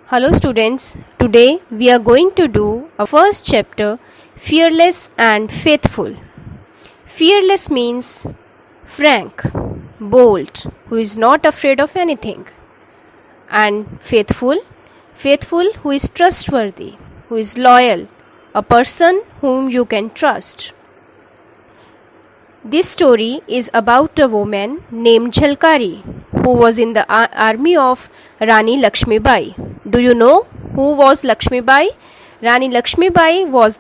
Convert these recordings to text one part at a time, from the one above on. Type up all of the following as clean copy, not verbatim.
Hello students, today we are going to do a first chapter, Fearless and Faithful. Fearless means frank, bold, who is not afraid of anything. And faithful who is trustworthy, who is loyal, a person whom you can trust. This story is about a woman named Jhalkari who was in the army of Rani Lakshmi Bai. Do you know who was Lakshmi Bai? Rani Lakshmi Bai was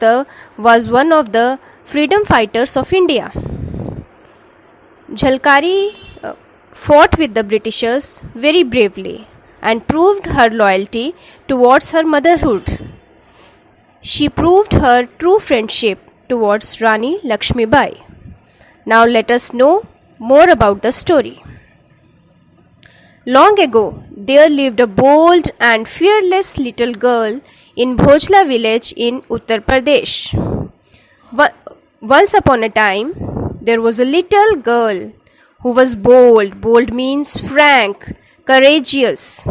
one of the freedom fighters of India. Jhalkari fought with the Britishers very bravely and proved her loyalty towards her motherhood. She proved her true friendship towards Rani Lakshmi Bai. Now let us know more about the story. Long ago, there lived a bold and fearless little girl in Bhojla village in Uttar Pradesh. Once upon a time, there was a little girl who was bold. Bold means frank, courageous,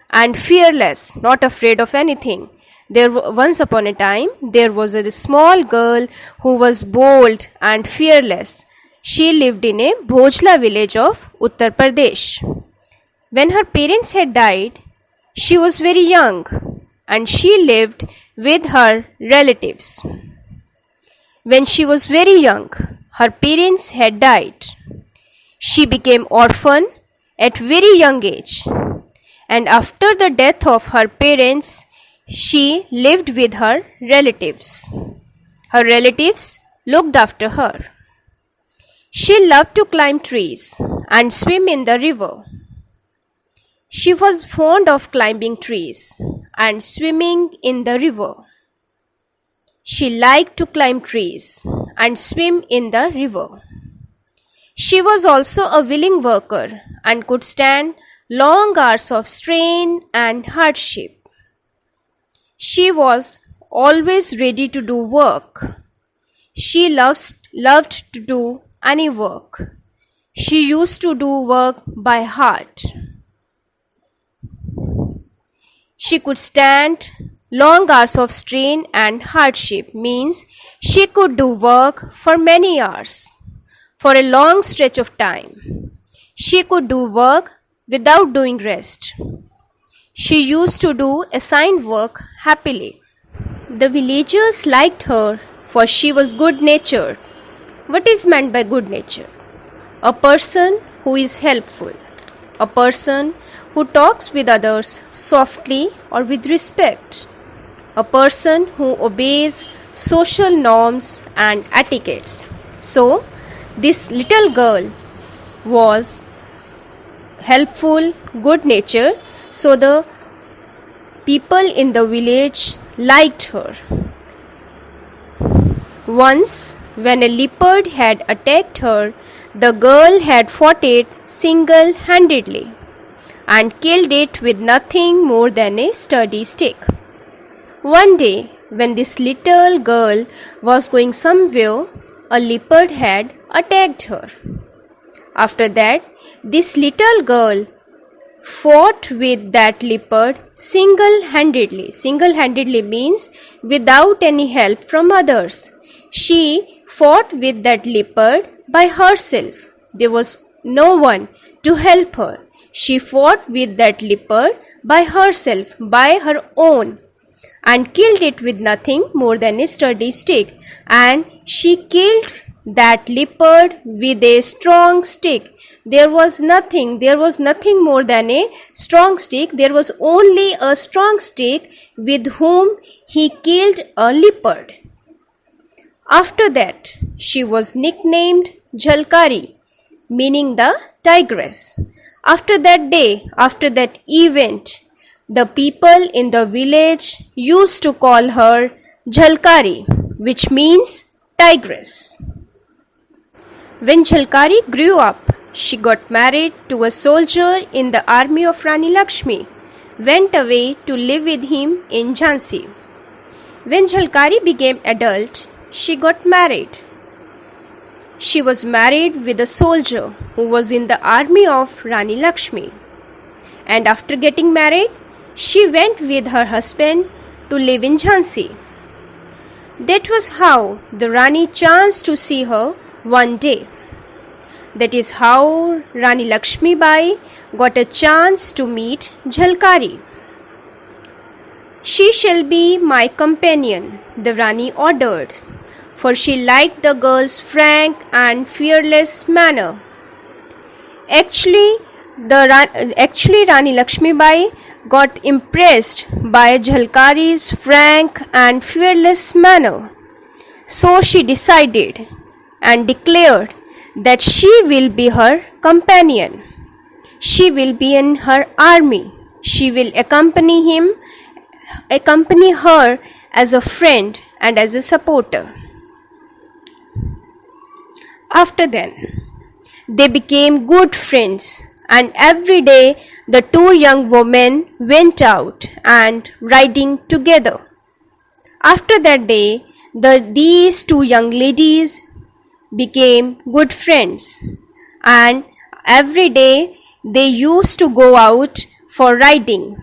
and fearless, not afraid of anything. Once upon a time, there was a small girl who was bold and fearless. She lived in a Bhojla village of Uttar Pradesh. When her parents had died, she was very young and she lived with her relatives. When she was very young, her parents had died. She became orphan at very young age, and after the death of her parents, she lived with her relatives. Her relatives looked after her. She loved to climb trees and swim in the river. She was fond of climbing trees and swimming in the river. She liked to climb trees and swim in the river. She was also a willing worker and could stand long hours of strain and hardship. She was always ready to do work. She loved to do any work. She used to do work by heart. She could stand long hours of strain and hardship means she could do work for many hours, for a long stretch of time. She could do work without doing rest. She used to do assigned work happily. The villagers liked her for she was good-natured. What is meant by good nature? A person who is helpful, a person who talks with others softly or with respect, a person who obeys social norms and etiquettes. So, this little girl was helpful, good-natured, so the people in the village liked her. Once, when a leopard had attacked her, the girl had fought it single-handedly and killed it with nothing more than a sturdy stick. One day, when this little girl was going somewhere, a leopard had attacked her. After that, this little girl fought with that leopard single-handedly. Single-handedly means without any help from others. She fought with that leopard by herself. There was no one to help her. She fought with that leopard by herself, by her own, and killed it with nothing more than a sturdy stick. And she killed that leopard with a strong stick. There was nothing more than a strong stick. There was only a strong stick with whom he killed a leopard. After that, she was nicknamed Jhalkari, meaning the tigress. After that day, after that event, the people in the village used to call her Jhalkari, which means tigress. When Jhalkari grew up, she got married to a soldier in the army of Rani Lakshmi, went away to live with him in Jhansi. When Jhalkari became adult, she got married. She was married with a soldier who was in the army of Rani Lakshmi. And after getting married, She went with her husband to live in Jhansi. That was how the Rani chanced to see her one day. That is how Rani Lakshmi Bai got a chance to meet Jhalkari. She shall be my companion, the Rani ordered, for she liked the girl's frank and fearless manner. Actually, Rani Lakshmi Bai got impressed by Jhalkari's frank and fearless manner. So she decided and declared that she will be her companion. She will be in her army. She will accompany her as a friend and as a supporter. After then, they became good friends, and every day the two young women went out and riding together. After that day, these two young ladies became good friends, and every day they used to go out for riding.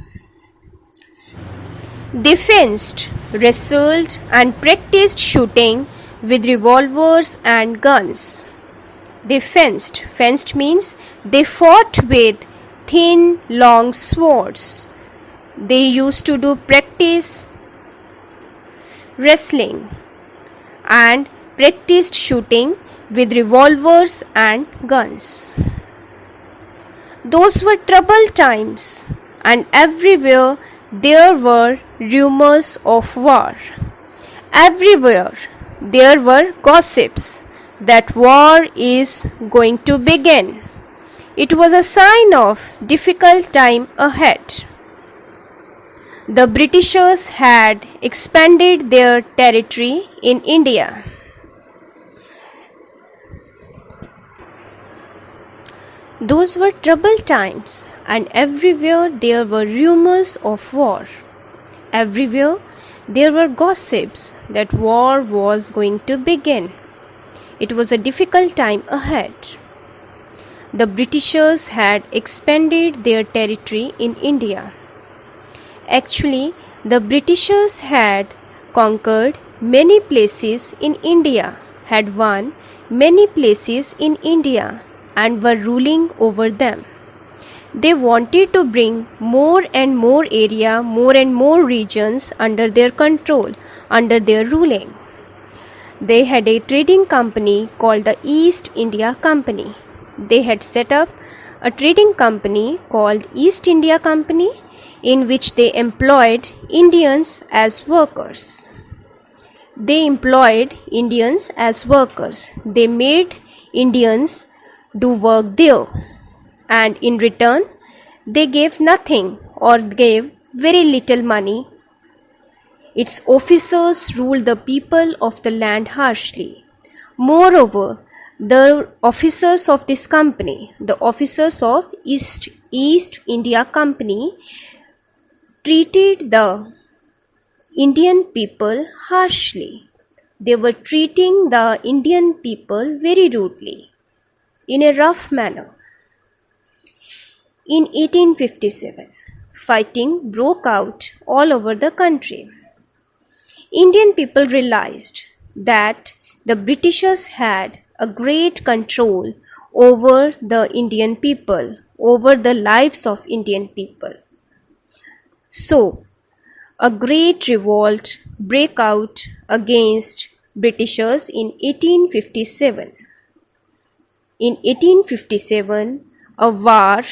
They fenced, wrestled, and practiced shooting with revolvers and guns. They fenced. Fenced means they fought with thin, long swords. They used to do practice wrestling and practiced shooting with revolvers and guns. Those were troubled times, and everywhere there were rumors of war. Everywhere there were gossips that war is going to begin. It was a sign of difficult time ahead. The Britishers had expanded their territory in India. Those were troubled times, and everywhere there were rumors of war. Everywhere there were gossips that war was going to begin. It was a difficult time ahead. The Britishers had expanded their territory in India. Actually, the Britishers had conquered many places in India, had won many places in India, and were ruling over them. They wanted to bring more and more area, more and more regions under their control, under their ruling. They had a trading company called the East India Company. They had set up a trading company called East India Company, in which they employed Indians as workers. They employed Indians as workers. They made Indians do work there, and in return they gave nothing or gave very little money. Its officers ruled the people of the land harshly. Moreover, the officers of this company, the officers of East India Company, treated the Indian people harshly. They were treating the Indian people very rudely, in a rough manner. In 1857, fighting broke out all over the country. Indian people realized that the Britishers had a great control over the Indian people, over the lives of Indian people. So, a great revolt broke out against Britishers in 1857. In 1857, a war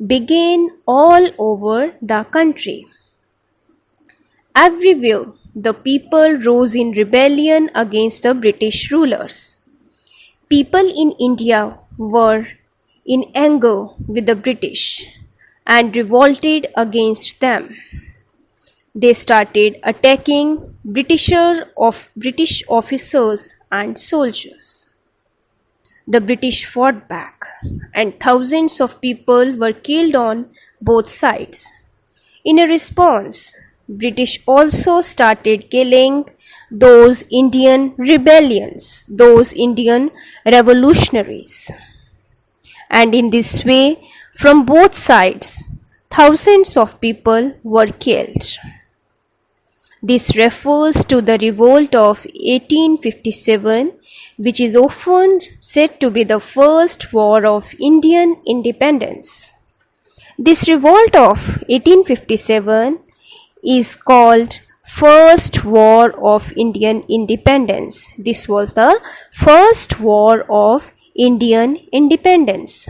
began all over the country. Everywhere, the people rose in rebellion against the British rulers. People in India were in anger with the British and revolted against them. They started attacking British officers and soldiers. The British fought back, and thousands of people were killed on both sides. In a response, British also started killing those Indian rebellions, those Indian revolutionaries. And in this way, from both sides, thousands of people were killed. This refers to the revolt of 1857, which is often said to be the first war of Indian independence. This revolt of 1857 is called First War of Indian Independence. This was the first war of Indian independence.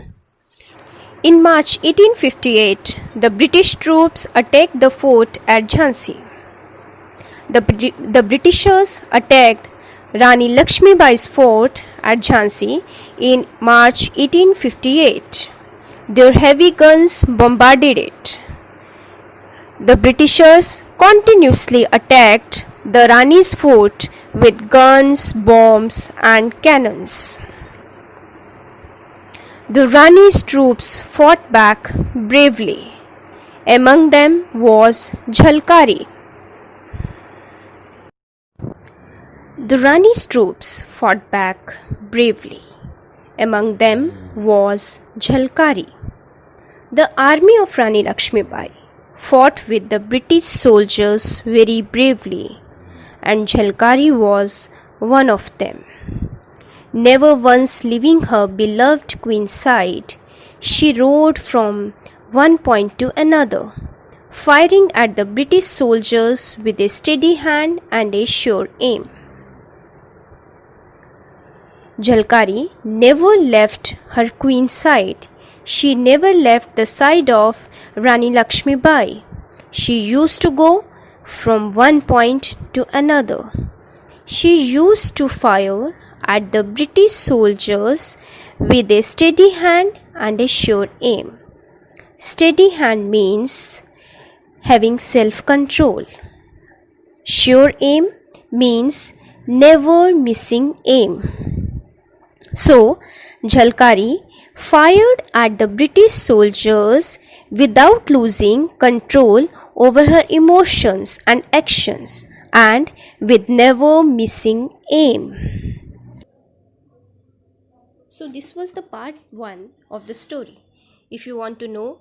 In March 1858, the British troops attacked the fort at Jhansi. The Britishers attacked Rani Lakshmibai's fort at Jhansi in March 1858. Their heavy guns bombarded it. The Britishers continuously attacked the Rani's fort with guns, bombs, and cannons. The Rani's troops fought back bravely. Among them was Jhalkari. The Rani's troops fought back bravely. Among them was Jhalkari. The army of Rani Lakshmibai fought with the British soldiers very bravely, and Jhalkari was one of them. Never once leaving her beloved queen's side, she rode from one point to another, firing at the British soldiers with a steady hand and a sure aim. Jhalkari never left her queen's side. She never left the side of Rani Lakshmibai. She used to go from one point to another. She used to fire at the British soldiers with a steady hand and a sure aim. Steady hand means having self-control. Sure aim means never missing aim. So, Jhalkari fired at the British soldiers without losing control over her emotions and actions, and with never missing aim. So this was the part 1 of the story. If you want to know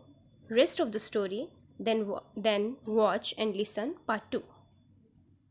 rest of the story, then watch and listen part 2.